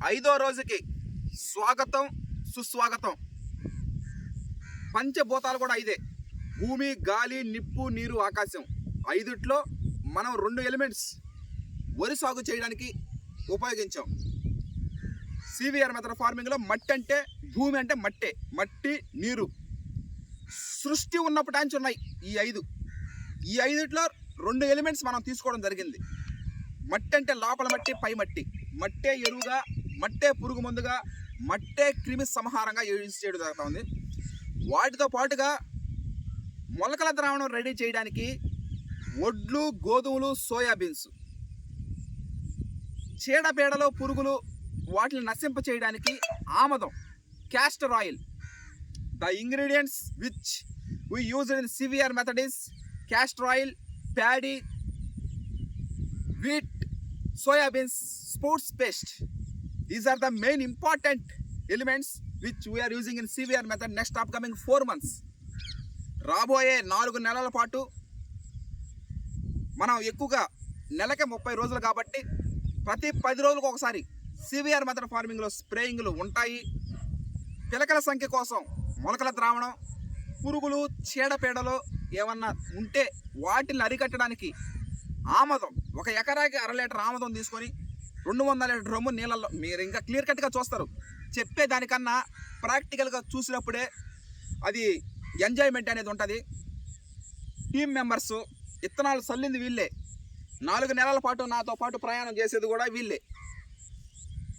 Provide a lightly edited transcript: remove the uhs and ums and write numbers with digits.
5వ రోజుకి స్వాగతం సుస్వాగతం. పంచభూతాలు కూడా 5. భూమి, గాలి, నిప్పు, నీరు, ఆకాశం. 5ట్లో మనం 2 ఎలిమెంట్స్ వరి సాగు చేయడానికి ఉపయోగించాం. సివిఆర్ మెథడ్ ఫార్మింగ్లో మట్టి అంటే భూమి అంటే మట్టే, మట్టి నీరు. సృష్టి ఉన్నప్పుడు నుంచి ఉన్నాయి ఈ 5. ఈ 5ట్లో 2 ఎలిమెంట్స్ మనం తీసుకోవడం జరిగింది. మట్టి అంటే లోపల మట్టి, పై మట్టి. మట్టే ఎరువుగా, మట్టే పురుగు మందుగా, మట్టే క్రిమి సంహారంగా యూజ్ చేయడం జరుగుతూ ఉంది. వాటితో పాటుగా మొలకల ద్రావణం రెడీ చేయడానికి వడ్లు, గోధుమలు, సోయాబీన్స్. చీడపీడలు, పురుగులు వాటిని నశింప చేయడానికి ఆమదం, castor oil. The ingredients which we used in CVR method is castor oil, paddy, wheat, soybeans, sports paste. These are the main important elements which we are using in CVR method next upcoming 4 months. రాబోయే 4 నెలల పాటు మనం ఎక్కువగా నెలకి 30 రోజులు కాబట్టి ప్రతి 10 రోజులకు ఒకసారి సివిఆర్ మెథడ్ ఫార్మింగ్లో స్ప్రేయింగ్లు ఉంటాయి. పిలకల సంఖ్య కోసం మొలకల ద్రావణం, పురుగులు, చీడపీడలు ఏమన్నా ఉంటే వాటిని అరికట్టడానికి ఆమదం. 1 ఎకరాకి 1/2 లీటర్ ఆమదం తీసుకొని 200 లీటర్ డ్రమ్ము నీళ్ళల్లో. మీరు ఇంకా క్లియర్ కట్గా చూస్తారు. చెప్పేదానికన్నా ప్రాక్టికల్గా చూసినప్పుడే అది ఎంజాయ్మెంట్ అనేది ఉంటుంది. టీమ్ మెంబర్స్, ఇత్తనాలు చల్లింది వీళ్ళే, 4 నెలల పాటు నాతో పాటు ప్రయాణం చేసేది కూడా వీళ్ళే.